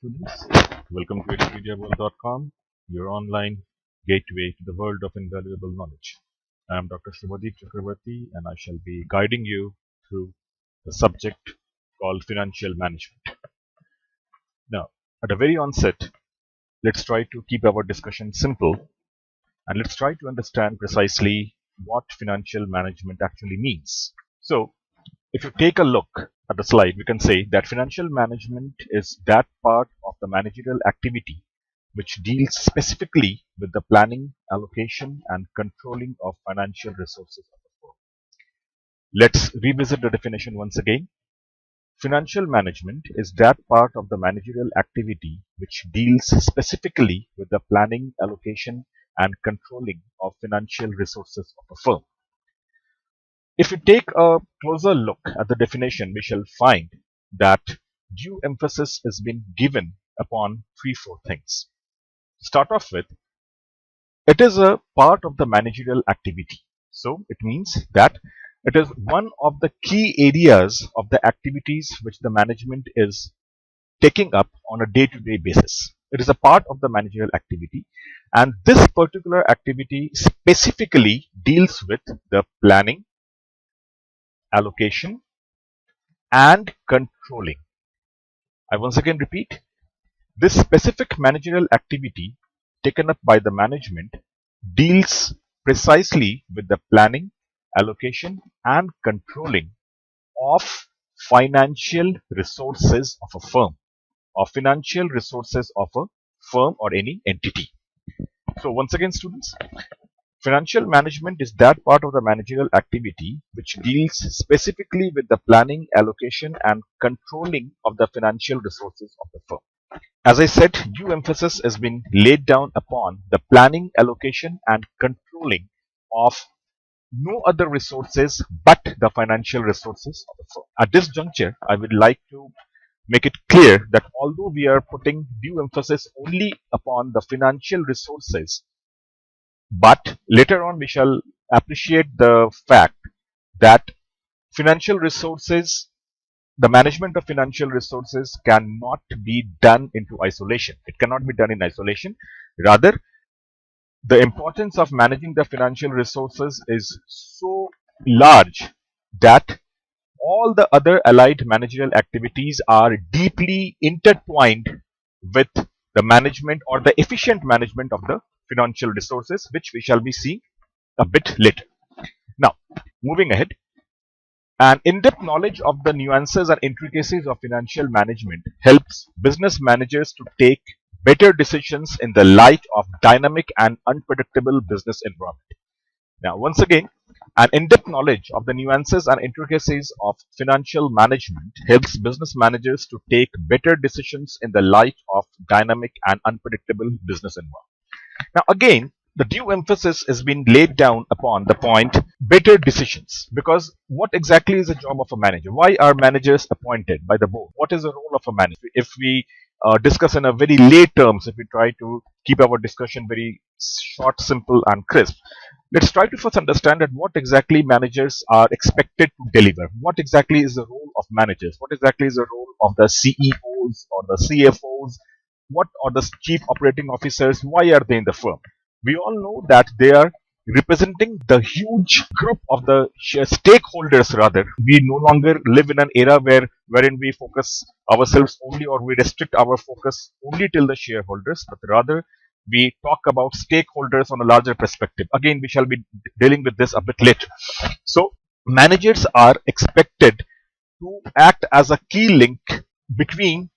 students. Welcome to expediaworld.com, your online gateway to the world of invaluable knowledge. I am Dr. Shubhadeep Chakravarti and I shall be guiding you through the subject called financial management. Now, at the very onset, let's try to keep our discussion simple and let's try to understand precisely what financial management actually means. So, if you take a look at the slide, we can say that financial management is that part of the managerial activity which deals specifically with the planning, allocation, and controlling of financial resources of the firm. Let's revisit the definition once again. Financial management is that part of the managerial activity which deals specifically with the planning, allocation, and controlling of financial resources of a firm. If we take a closer look at the definition, we shall find that due emphasis has been given upon 3-4 things. To start off with, it is a part of the managerial activity. So it means that it is one of the key areas of the activities which the management is taking up on a day-to-day basis. It is a part of the managerial activity, and this particular activity specifically deals with the planning, allocation, and controlling. I once again repeat, this specific managerial activity taken up by the management deals precisely with the planning, allocation, and controlling of financial resources of a firm, or financial resources of a firm or any entity. So once again, students, financial management is that part of the managerial activity which deals specifically with the planning, allocation, and controlling of the financial resources of the firm. As I said, due emphasis has been laid down upon the planning, allocation, and controlling of no other resources but the financial resources of the firm. At this juncture, I would like to make it clear that although we are putting due emphasis only upon the financial resources, but later on we shall appreciate the fact that financial resources, the management of financial resources cannot be done into isolation. It cannot be done in isolation. Rather, the importance of managing the financial resources is so large that all the other allied managerial activities are deeply intertwined with the management or the efficient management of the financial resources, which we shall be seeing a bit later. Now, moving ahead, an in-depth knowledge of the nuances and intricacies of financial management helps business managers to take better decisions in the light of dynamic and unpredictable business environment. Now, once again, an in-depth knowledge of the nuances and intricacies of financial management helps business managers to take better decisions in the light of dynamic and unpredictable business environment. Now, again, the due emphasis has been laid down upon the point better decisions, because what exactly is the job of a manager? Why are managers appointed by the board? What is the role of a manager? If we discuss in a very lay terms, if we try to keep our discussion very short, simple, and crisp, let's try to first understand that what exactly managers are expected to deliver. What exactly is the role of managers? What exactly is the role of the CEOs or the CFOs? What are the chief operating officers? Why are they in the firm? We all know that they are representing the huge group of the stakeholders. Rather, we no longer live in an era wherein we focus ourselves only, or we restrict our focus only till the shareholders, but rather we talk about stakeholders on a larger perspective. Again, we shall be dealing with this a bit later. So managers are expected to act as a key link between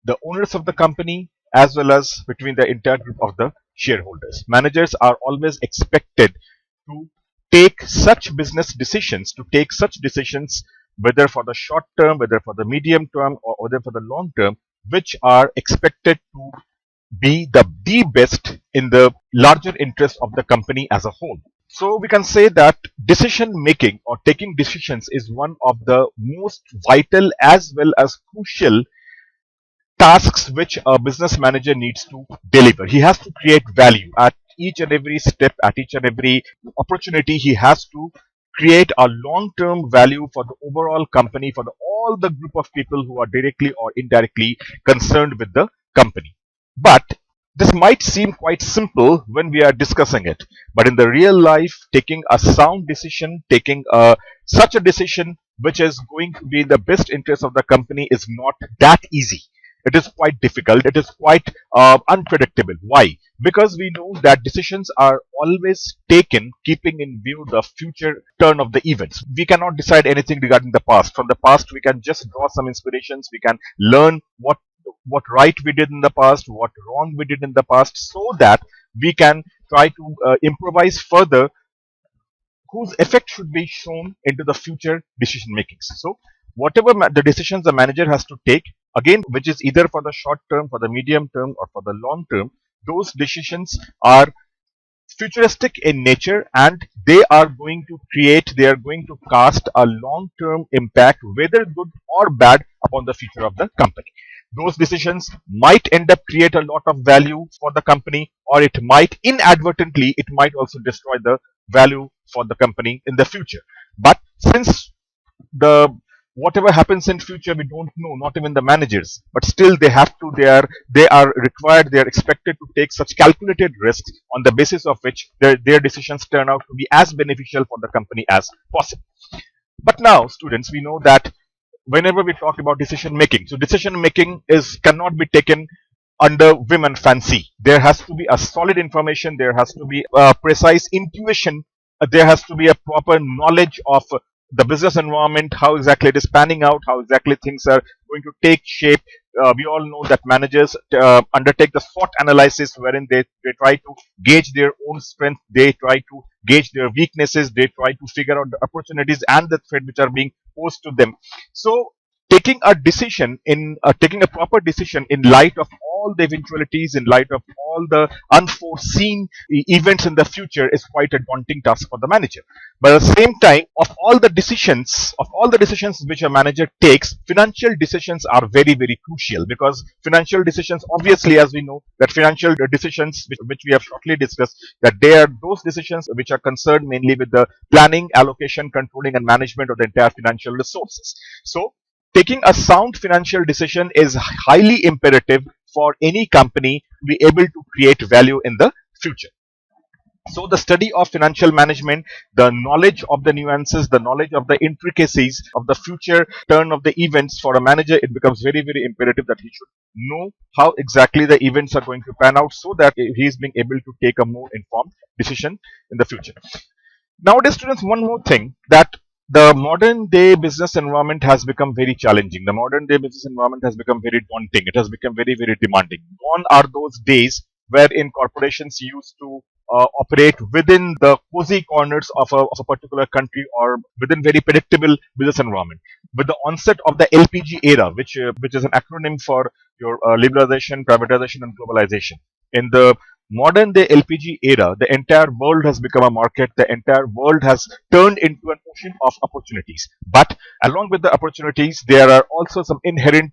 the owners of the company as well as between the entire group of the shareholders. Managers are always expected to take such business decisions, whether for the short term, whether for the medium term, or whether for the long term, which are expected to be the best in the larger interest of the company as a whole. So we can say that decision making or taking decisions is one of the most vital as well as crucial tasks which a business manager needs to deliver. He has to create value at each and every step, at each and every opportunity. He has to create a long-term value for the overall company, for all the group of people who are directly or indirectly concerned with the company. But this might seem quite simple when we are discussing it, but in the real life, taking a sound decision, taking such a decision which is going to be in the best interest of the company is not that easy. It is quite difficult. It is quite unpredictable. Why? Because we know that decisions are always taken keeping in view the future turn of the events. We cannot decide anything regarding the past. From the past, we can just draw some inspirations. We can learn what right we did in the past, what wrong we did in the past, so that we can try to improvise further whose effect should be shown into the future decision makings. So whatever the decisions the manager has to take, again, which is either for the short term, for the medium term, or for the long term, those decisions are futuristic in nature, and they are going to cast a long term impact, whether good or bad, upon the future of the company. Those decisions might end up create a lot of value for the company, or it might inadvertently, it might also destroy the value for the company in the future. But since the whatever happens in future we don't know, not even the managers, but still they are required, they are expected to take such calculated risks on the basis of which their decisions turn out to be as beneficial for the company as possible. But now, students, we know that whenever we talk about decision making, so decision making is cannot be taken under whim and fancy. There has to be a solid information, there has to be a precise intuition, there has to be a proper knowledge of the business environment, how exactly it is panning out, how exactly things are going to take shape. We all know that managers undertake the SWOT analysis, wherein they try to gauge their own strength, they try to gauge their weaknesses, they try to figure out the opportunities and the threat which are being posed to them. So taking a proper decision in light of all the eventualities, in light of all the unforeseen events in the future is quite a daunting task for the manager. But at the same time, of all the decisions which a manager takes, financial decisions are very, very crucial, because financial decisions, obviously, as we know, that financial decisions which we have shortly discussed, that they are those decisions which are concerned mainly with the planning, allocation, controlling, and management of the entire financial resources. So taking a sound financial decision is highly imperative for any company to be able to create value in the future. So the study of financial management, the knowledge of the nuances, the knowledge of the intricacies of the future turn of the events for a manager, it becomes very, very imperative that he should know how exactly the events are going to pan out, so that he is being able to take a more informed decision in the future. Nowadays, students, one more thing, that the modern day business environment has become very challenging. The modern day business environment has become very daunting. It has become very, very demanding. Gone are those days wherein corporations used to operate within the cozy corners of a particular country, or within very predictable business environment. With the onset of the LPG era, which is an acronym for your liberalization, privatization, and globalization, in the modern day LPG era, the entire world has become a market. The entire world has turned into an ocean of opportunities. But along with the opportunities, there are also some inherent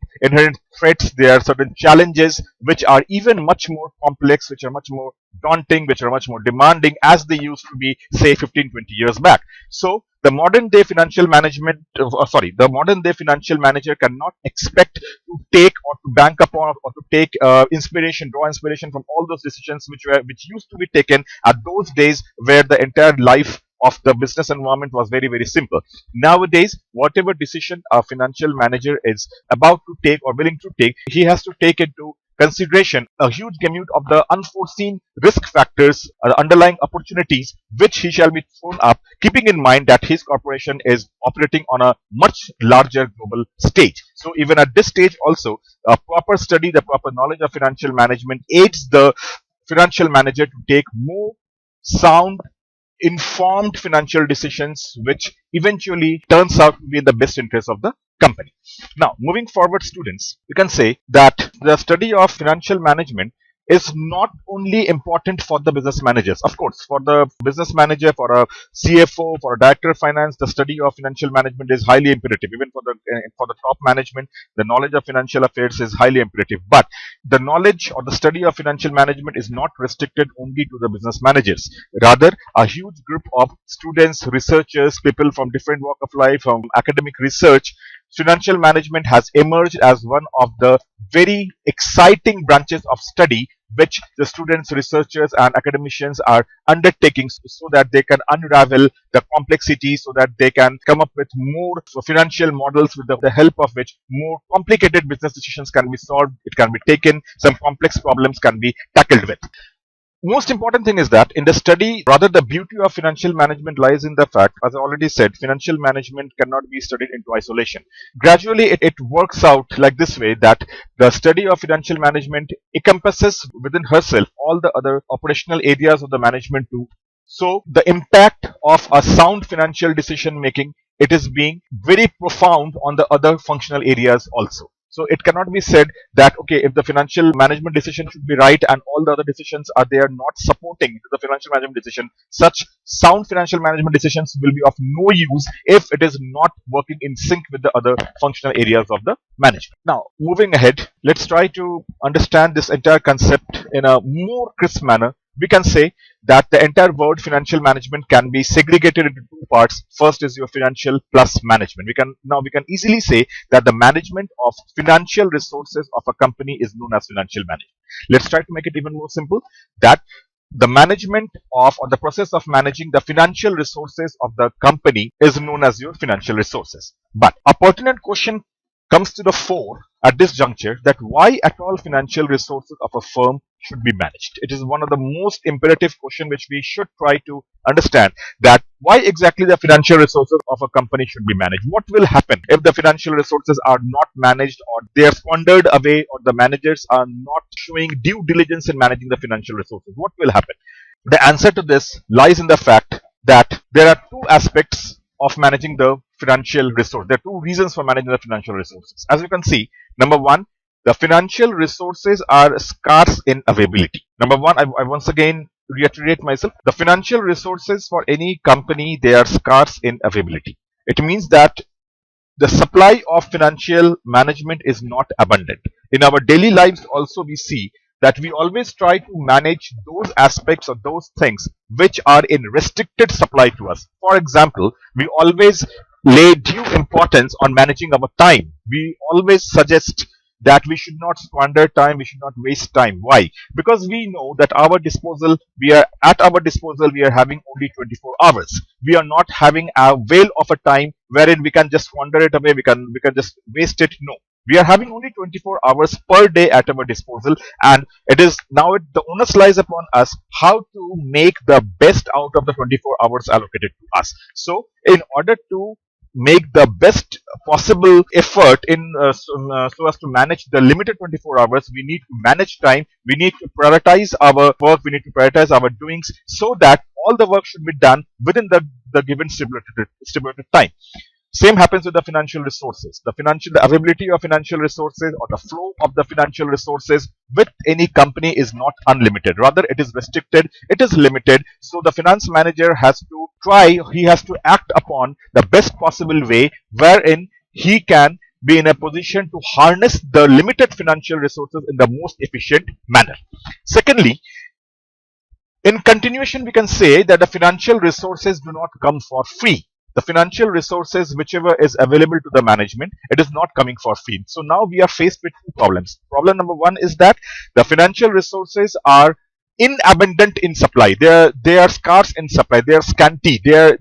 threats. There are certain challenges which are even much more complex, which are much more daunting, which are much more demanding, as they used to be, say, 15, 20 years back. So the modern day financial the modern day financial manager cannot expect to take, or to bank upon, or to take draw inspiration from all those decisions which used to be taken at those days, where the entire life of the business environment was very, very simple. Nowadays, whatever decision a financial manager is about to take or willing to take, he has to take into consideration a huge gamut of the unforeseen risk factors, underlying opportunities which he shall be thrown up, keeping in mind that his corporation is operating on a much larger global stage. So even at this stage also, a proper study, the proper knowledge of financial management aids the financial manager to take more sound, informed financial decisions, which eventually turns out to be in the best interest of the company. Now, moving forward, students, we can say that the study of financial management is not only important for the business managers. Of course, for the business manager, for a CFO, for a director of finance, the study of financial management is highly imperative. Even for the top management, the knowledge of financial affairs is highly imperative. But the knowledge or the study of financial management is not restricted only to the business managers. Rather, a huge group of students, researchers, people from different walk of life, from academic research, financial management has emerged as one of the very exciting branches of study which the students, researchers, and academicians are undertaking so that they can unravel the complexity, so that they can come up with more financial models with the help of which more complicated business decisions can be solved, it can be taken, some complex problems can be tackled with. Most important thing is that in the study, rather the beauty of financial management lies in the fact, as I already said, financial management cannot be studied into isolation. Gradually, it works out like this way, that the study of financial management encompasses within herself all the other operational areas of the management too. So the impact of a sound financial decision making, it is being very profound on the other functional areas also. So it cannot be said that, okay, if the financial management decision should be right and all the other decisions are there not supporting the financial management decision, such sound financial management decisions will be of no use if it is not working in sync with the other functional areas of the management. Now, moving ahead, let's try to understand this entire concept in a more crisp manner. We can say that the entire word financial management can be segregated into two parts. First is your financial plus management. We can easily say that the management of financial resources of a company is known as financial management. Let's try to make it even more simple, that the management of, or the process of managing the financial resources of the company is known as your financial resources. But a pertinent question comes to the fore at this juncture, that why at all financial resources of a firm should be managed. It is one of the most imperative questions which we should try to understand, that why exactly the financial resources of a company should be managed. What will happen if the financial resources are not managed, or they are squandered away, or the managers are not showing due diligence in managing the financial resources? What will happen? The answer to this lies in the fact that there are two aspects of managing the financial resource. There are two reasons for managing the financial resources. As you can see, number one, the financial resources are scarce in availability. Number one, I once again reiterate myself, the financial resources for any company, they are scarce in availability. It means that the supply of financial management is not abundant. In our daily lives also, we see that we always try to manage those aspects or those things which are in restricted supply to us. For example, we always lay due importance on managing our time. We always suggest that we should not squander time, we should not waste time. Why? Because we know that at our disposal we are having only 24 hours. We are not having a whale of a time wherein we can just squander it away, we can just waste it. No. We are having only 24 hours per day at our disposal, and the onus lies upon us how to make the best out of the 24 hours allocated to us. So in order to make the best possible effort so as to manage the limited 24 hours, we need to manage time, we need to prioritize our work, we need to prioritize our doings, so that all the work should be done within the given stipulated time. Same happens with the financial resources. The availability of financial resources, or the flow of the financial resources with any company, is not unlimited. Rather, it is restricted, it is limited. So the finance manager has to act upon the best possible way wherein he can be in a position to harness the limited financial resources in the most efficient manner. Secondly, in continuation, we can say that the financial resources do not come for free. The financial resources, whichever is available to the management, it is not coming for free. So now we are faced with two problems. Problem number one is that the financial resources are inabundant in supply. They are scarce in supply. They are scanty. There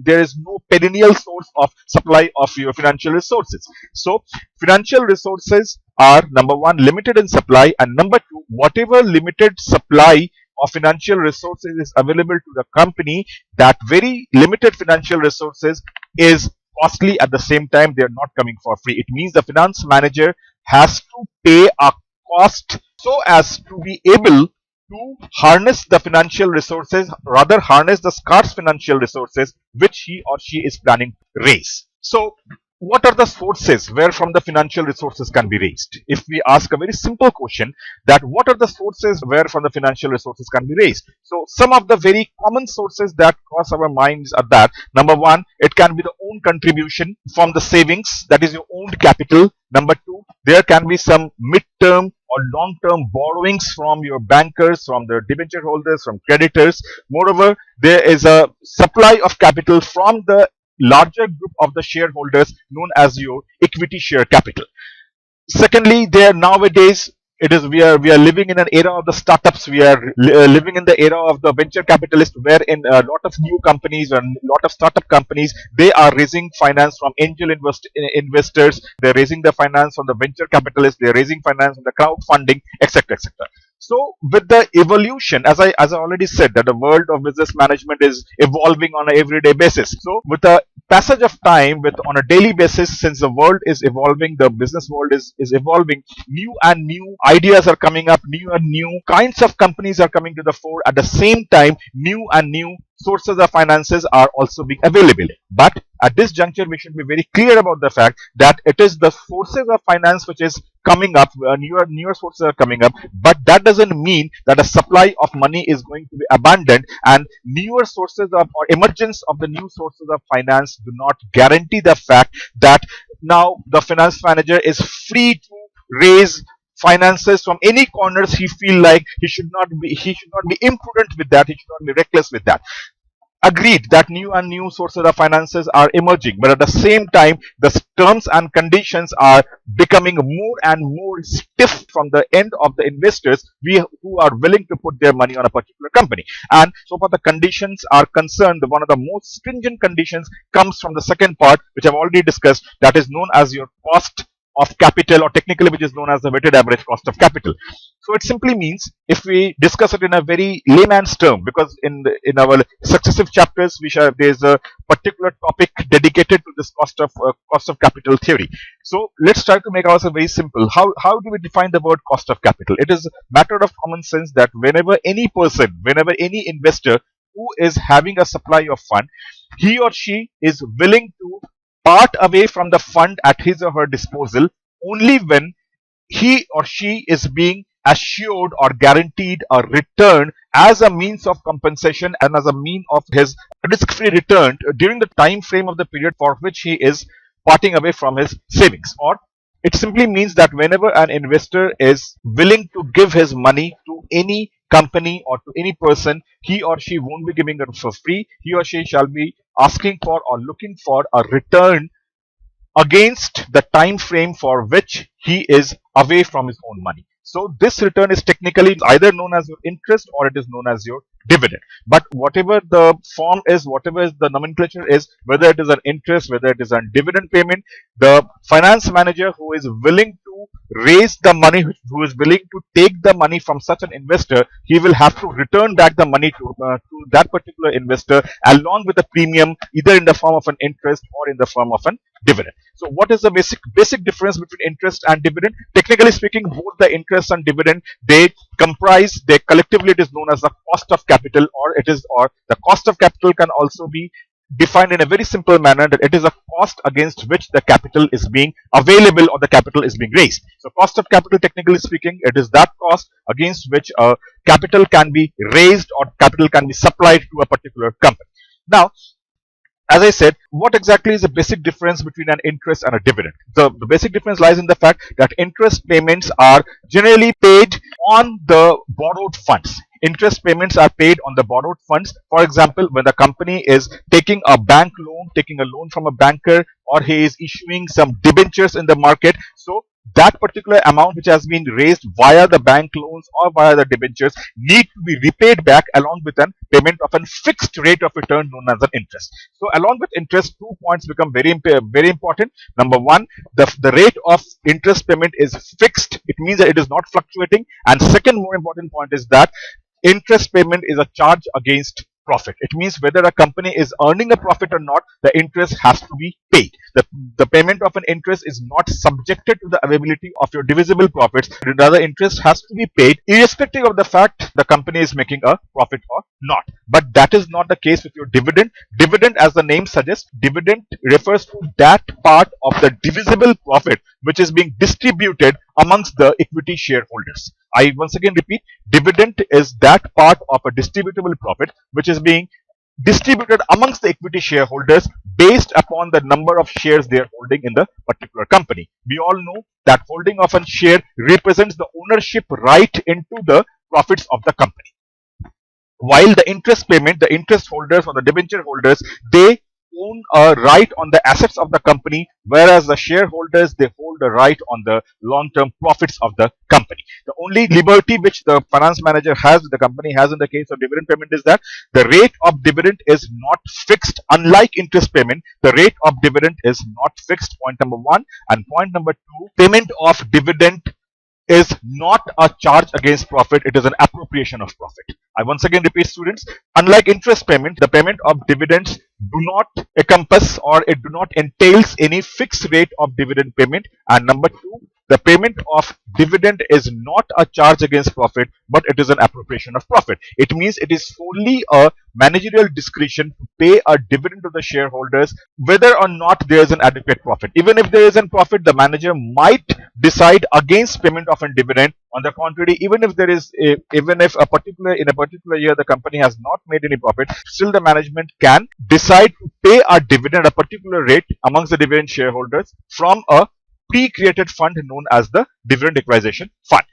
is no perennial source of supply of your financial resources. So financial resources are, number one, limited in supply, and number two, whatever limited supply of financial resources is available to the company, that very limited financial resources is costly. At the same time, they are not coming for free. It means the finance manager has to pay a cost so as to be able to harness the financial resources, rather harness the scarce financial resources which he or she is planning to raise. So what are the sources where from the financial resources can be raised? If we ask a very simple question, that what are the sources where from the financial resources can be raised? So some of the very common sources that cross our minds are that number one, it can be the own contribution from the savings, that is your owned capital. Number two, there can be some mid-term or long-term borrowings from your bankers, from the debenture holders, from creditors. Moreover, there is a supply of capital from the larger group of the shareholders known as your equity share capital. Secondly, there nowadays it is we are living in an era of the startups. We are living in the era of the venture capitalist, wherein a lot of new companies and a lot of startup companies, they are raising finance from investors. They're raising the finance from the venture capitalists. They're raising finance from the crowdfunding, etc., etc. So with the evolution, as I already said, that the world of business management is evolving on an everyday basis. So with the passage of time, with on a daily basis, since the world is evolving, the business world is evolving, new and new ideas are coming up, new and new kinds of companies are coming to the fore. At the same time, new and new sources of finances are also being available. But at this juncture, we should be very clear about the fact that it is the sources of finance which is coming up, newer sources are coming up, but that doesn't mean that a supply of money is going to be abandoned, and newer sources of or emergence of the new sources of finance do not guarantee the fact that now the finance manager is free to raise finances from any corners he feel like. He should not be imprudent with that. He should not be reckless with that. Agreed that new and new sources of finances are emerging, but at the same time, the terms and conditions are becoming more and more stiff from the end of the investors who are willing to put their money on a particular company. And so far the conditions are concerned, one of the most stringent conditions comes from the second part, which I've already discussed, that is known as your cost of capital, or technically which is known as the weighted average cost of capital. So it simply means, if we discuss it in a very layman's term, because in our successive chapters there's a particular topic dedicated to this cost of capital theory. So let's try to make ourselves very simple. How do we define the word cost of capital? It is a matter of common sense that whenever any investor who is having a supply of fund, he or she is willing to part away from the fund at his or her disposal only when he or she is being assured or guaranteed a return as a means of compensation and as a mean of his risk-free return during the time frame of the period for which he is parting away from his savings. Or it simply means that whenever an investor is willing to give his money to any company or to any person, he or she won't be giving it for free. He or she shall be asking for or looking for a return against the time frame for which he is away from his own money. So this return is technically either known as your interest or it is known as your dividend. But whatever the form is, whatever is the nomenclature is, whether it is an interest, whether it is a dividend payment, the finance manager who is willing to raise the money, who is willing to take the money from such an investor, he will have to return back the money to that particular investor along with a premium, either in the form of an interest or in the form of an dividend. So what is the basic difference between interest and dividend? Technically speaking, both the interest and dividend, they collectively, it is known as the cost of capital, or the cost of capital can also be defined in a very simple manner, that it is a cost against which the capital is being available or the capital is being raised. So cost of capital, technically speaking, it is that cost against which capital can be raised or capital can be supplied to a particular company. Now, as I said, what exactly is the basic difference between an interest and a dividend? The basic difference lies in the fact that interest payments are generally paid on the borrowed funds. Interest payments are paid on the borrowed funds. For example, when the company is taking a bank loan, taking a loan from a banker, or he is issuing some debentures in the market. So that particular amount which has been raised via the bank loans or via the debentures need to be repaid back along with an payment of a fixed rate of return known as an interest. So along with interest, 2 points become very important. Number one, the rate of interest payment is fixed. It means that it is not fluctuating. And second more important point is that interest payment is a charge against profit. It means whether a company is earning a profit or not, the interest has to be paid. The payment of an interest is not subjected to the availability of your divisible profits. Rather, interest has to be paid irrespective of the fact the company is making a profit or not. But that is not the case with your dividend. Dividend, as the name suggests, dividend refers to that part of the divisible profit which is being distributed amongst the equity shareholders. I once again repeat, dividend is that part of a distributable profit which is being distributed amongst the equity shareholders based upon the number of shares they are holding in the particular company. We all know that holding of a share represents the ownership right into the profits of the company. While the interest payment, the interest holders or the debenture holders, they own a right on the assets of the company, whereas the shareholders, they hold a right on the long-term profits of the company. The only liberty which the finance manager has, the company has in the case of dividend payment, is that the rate of dividend is not fixed. Unlike interest payment, the rate of dividend is not fixed, point number one. And point number two, payment of dividend is not a charge against profit, it is an appropriation of profit. I once again repeat, students, unlike interest payment, the payment of dividends do not encompass or it do not entails any fixed rate of dividend payment. And number two, the payment of dividend is not a charge against profit, but it is an appropriation of profit. It means it is solely a managerial discretion to pay a dividend to the shareholders whether or not there is an adequate profit. Even if there is a profit, the manager might decide against payment of a dividend. On the contrary, even if a particular year the company has not made any profit, still the management can decide to pay a dividend, a particular rate amongst the dividend shareholders from a pre-created fund known as the dividend equalization fund.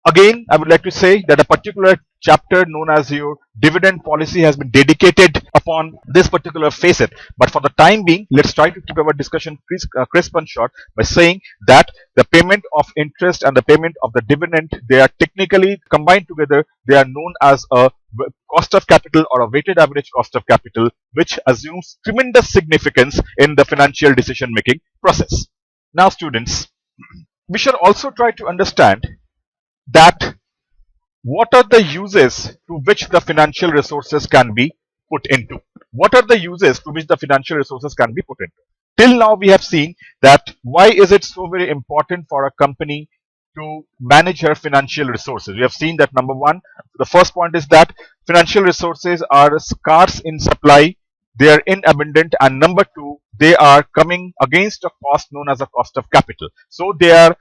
Again, I would like to say that a particular chapter known as your dividend policy has been dedicated upon this particular facet. But for the time being, let's try to keep our discussion crisp and short by saying that the payment of interest and the payment of the dividend, they are technically combined together. They are known as a cost of capital or a weighted average cost of capital, which assumes tremendous significance in the financial decision making process. Now, students, we should also try to understand that what are the uses to which the financial resources can be put into. What are the uses to which the financial resources can be put into? Till now, we have seen that why is it so very important for a company to manage her financial resources. We have seen that number one, the first point is that financial resources are scarce in supply, they are inabundant, and number two, they are coming against a cost known as a cost of capital. So they are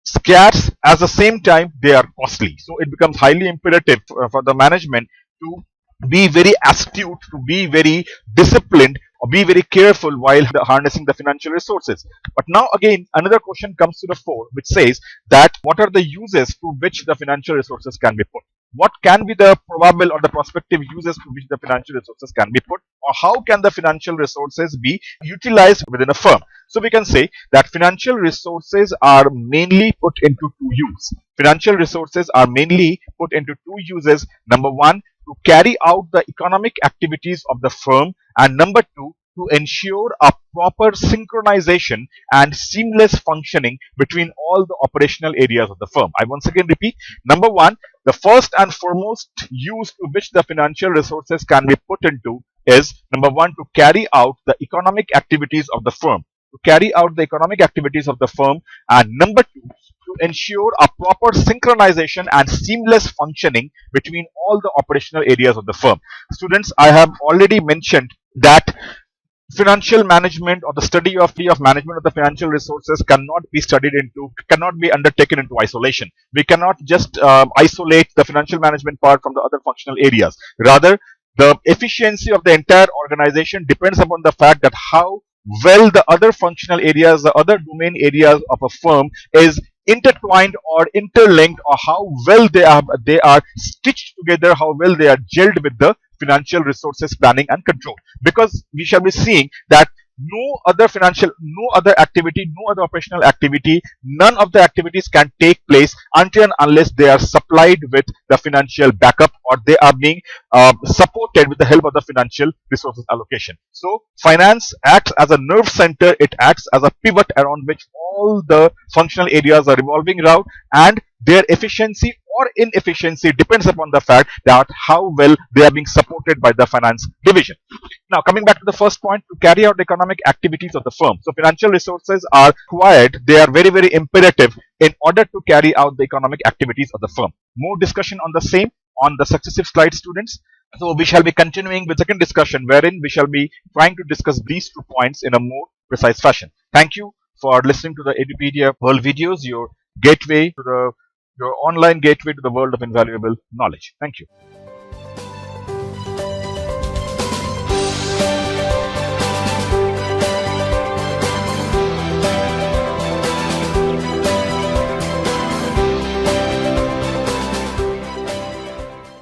scarce, at the same time they are costly. So it becomes highly imperative for the management to be very astute, to be very disciplined, or be very careful while harnessing the financial resources. But now again, another question comes to the fore, which says that what are the uses to which the financial resources can be put? What can be the probable or the prospective uses to which the financial resources can be put, or how can the financial resources be utilized within a firm? So we can say that financial resources are mainly put into two uses. Financial resources are mainly put into two uses. Number one, to carry out the economic activities of the firm, and number two, to ensure a proper synchronization and seamless functioning between all the operational areas of the firm. I once again repeat, number one, the first and foremost use to which the financial resources can be put into is number one, to carry out the economic activities of the firm. To carry out the economic activities of the firm, and number two, to ensure a proper synchronization and seamless functioning between all the operational areas of the firm. Students, I have already mentioned that financial management or the study of management of the financial resources cannot be undertaken into isolation. We cannot just isolate the financial management part from the other functional areas. Rather, the efficiency of the entire organization depends upon the fact that how well the other functional areas, the other domain areas of a firm is intertwined or interlinked, or how well they are stitched together, how well they are gelled with the financial resources planning and control. Because we shall be seeing that no other activity, no other operational activity, none of the activities can take place until and unless they are supplied with the financial backup, or they are being supported with the help of the financial resources allocation. So finance acts as a nerve center, it acts as a pivot around which all the functional areas are revolving around, and their efficiency or inefficiency depends upon the fact that how well they are being supported by the finance division. Now, coming back to the first point, to carry out economic activities of the firm. So, financial resources are required, they are very, very imperative in order to carry out the economic activities of the firm. More discussion on the same on the successive slides, students. So, we shall be continuing with second discussion, wherein we shall be trying to discuss these 2 points in a more precise fashion. Thank you for listening to the Edupedia World videos, your gateway to your online gateway to the world of invaluable knowledge. Thank you.